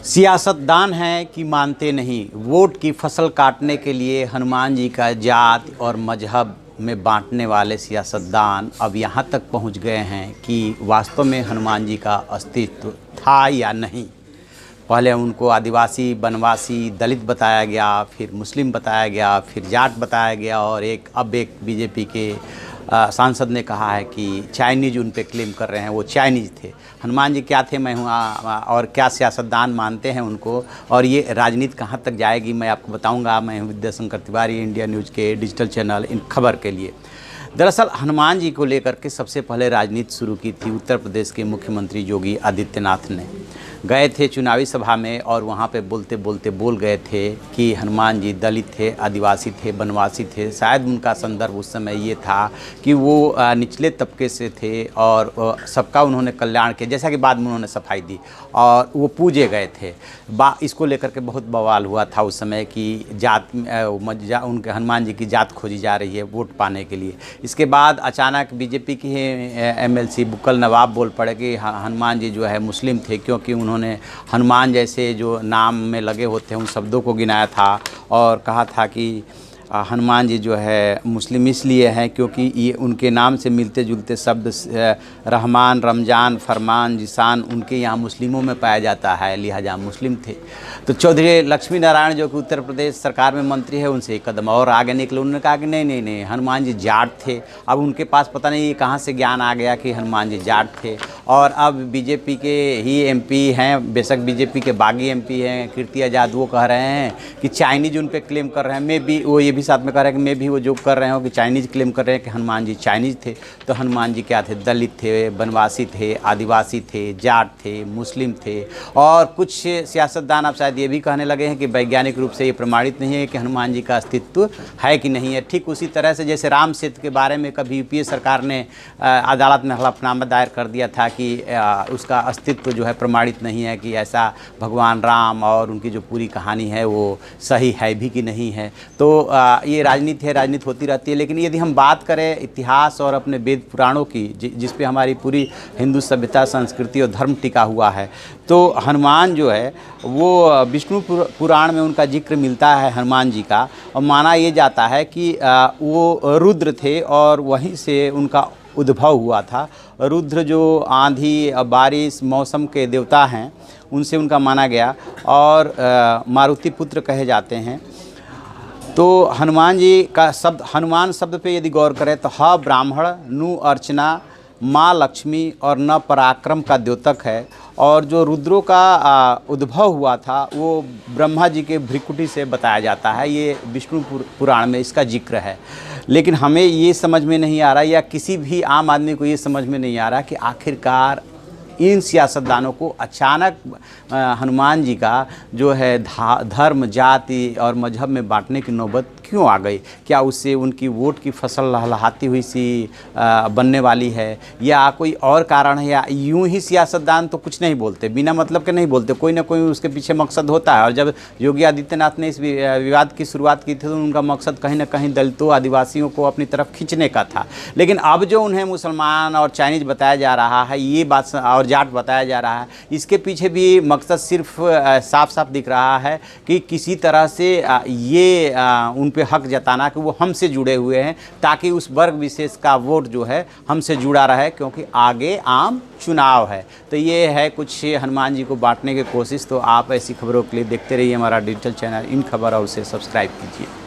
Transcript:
सियासतदान हैं कि मानते नहीं। वोट की फसल काटने के लिए हनुमान जी का जात और मजहब में बांटने वाले सियासतदान अब यहाँ तक पहुँच गए हैं कि वास्तव में हनुमान जी का अस्तित्व था या नहीं। पहले उनको आदिवासी, बनवासी, दलित बताया गया, फिर मुस्लिम बताया गया, फिर जाट बताया गया और अब एक बीजेपी के सांसद ने कहा है कि चाइनीज़ उन पे क्लेम कर रहे हैं, वो चाइनीज़ थे। हनुमान जी क्या थे, मैं हूँ, और क्या सियासतदान मानते हैं उनको, और ये राजनीति कहाँ तक जाएगी मैं आपको बताऊंगा। मैं हूँ विद्याशंकर तिवारी, इंडिया न्यूज़ के डिजिटल चैनल इन खबर के लिए। दरअसल हनुमान जी को लेकर के सबसे पहले राजनीति शुरू की थी उत्तर प्रदेश के मुख्यमंत्री योगी आदित्यनाथ ने। गए थे चुनावी सभा में और वहाँ पे बोलते बोलते बोल गए थे कि हनुमान जी दलित थे, आदिवासी थे, बनवासी थे। शायद उनका संदर्भ उस समय ये था कि वो निचले तबके से थे और सबका उन्होंने कल्याण किया, जैसा कि बाद में उन्होंने सफाई दी और वो पूजे गए थे। इसको लेकर के बहुत बवाल हुआ था उस समय कि उनके हनुमान जी की जात खोजी जा रही है वोट पाने के लिए। इसके बाद अचानक बीजेपी की MLC बुक्कल नवाब बोल पड़े कि हनुमान जी जो है मुस्लिम थे, क्योंकि उन्होंने हनुमान जैसे जो नाम में लगे होते हैं उन शब्दों को गिनाया था और कहा था कि हनुमान जी जो है मुस्लिम इसलिए हैं क्योंकि ये उनके नाम से मिलते जुलते शब्द रहमान, रमज़ान, फरमान, जिसान उनके यहाँ मुस्लिमों में पाया जाता है, लिहाजा मुस्लिम थे। तो चौधरी लक्ष्मी नारायण जो कि उत्तर प्रदेश सरकार में मंत्री है, उनसे एक कदम और आगे निकले। उन्होंने कहा कि नहीं नहीं नहीं, हनुमान जी जाट थे। अब उनके पास पता नहीं कहाँ से ज्ञान आ गया कि हनुमान जी जाट थे। और अब बीजेपी के ही MP हैं, बेशक बीजेपी के बागी MP हैं कीर्ति आज़ाद, वो कह रहे हैं कि चाइनीज़ उन पर क्लेम कर रहे हैं। मैं भी वो ये भी साथ में कह रहे हैं कि मैं भी वो जो कर रहे हो कि चाइनीज़ क्लेम कर रहे हैं कि हनुमान जी चाइनीज़ थे। तो हनुमान जी क्या थे? दलित थे, बनवासी थे, आदिवासी थे, जाट थे, मुस्लिम थे। और कुछ सियासतदान अब शायद ये भी कहने लगे हैं कि वैज्ञानिक रूप से ये प्रमाणित नहीं है कि हनुमान जी का अस्तित्व है कि नहीं है। ठीक उसी तरह से जैसे राम सेतु के बारे में कभी UPA सरकार ने अदालत में हलफनामा दायर कर दिया था कि उसका अस्तित्व जो है प्रमाणित नहीं है, कि ऐसा भगवान राम और उनकी जो पूरी कहानी है वो सही है भी कि नहीं है। तो ये राजनीति है, राजनीति होती रहती है। लेकिन यदि हम बात करें इतिहास और अपने वेद पुराणों की, जिस पे हमारी पूरी हिंदू सभ्यता, संस्कृति और धर्म टिका हुआ है, तो हनुमान जो है वो विष्णु पुराण में उनका जिक्र मिलता है हनुमान जी का। और माना ये जाता है कि वो रुद्र थे और वहीं से उनका उद्भव हुआ था। रुद्र जो आंधी, बारिश, मौसम के देवता हैं, उनसे उनका माना गया और मारुति पुत्र कहे जाते हैं। तो हनुमान जी का शब्द, हनुमान शब्द पे यदि गौर करें तो ह ब्राह्मण, नु अर्चना, माँ लक्ष्मी और न पराक्रम का द्योतक है। और जो रुद्रों का उद्भव हुआ था वो ब्रह्मा जी के भ्रिकुटी से बताया जाता है। ये विष्णु पुराण में इसका जिक्र है। लेकिन हमें ये समझ में नहीं आ रहा, या किसी भी आम आदमी को ये समझ में नहीं आ रहा कि आखिरकार इन सियासतदानों को अचानक हनुमान जी का जो है धर्म, जाति और मजहब में बांटने की नौबत क्यों आ गई। क्या उससे उनकी वोट की फसल लहलहाती हुई सी बनने वाली है, या कोई और कारण है, या यूं ही सियासतदान तो कुछ नहीं बोलते, बिना मतलब के नहीं बोलते, कोई ना कोई उसके पीछे मकसद होता है। और जब योगी आदित्यनाथ ने इस विवाद की शुरुआत की थी तो उनका मकसद कहीं ना कहीं दलितों, आदिवासियों को अपनी तरफ खींचने का था। लेकिन अब जो उन्हें मुसलमान और चाइनीज़ बताया जा रहा है, ये बात, और जाट बताया जा रहा है, इसके पीछे भी मकसद सिर्फ साफ साफ दिख रहा है कि किसी तरह से ये उन पे हक जताना कि वो हमसे जुड़े हुए हैं, ताकि उस वर्ग विशेष का वोट जो है हमसे जुड़ा रहे, क्योंकि आगे आम चुनाव है। तो ये है कुछ हनुमान जी को बांटने की कोशिश। तो आप ऐसी खबरों के लिए देखते रहिए हमारा डिजिटल चैनल इन खबर, और उसे सब्सक्राइब कीजिए।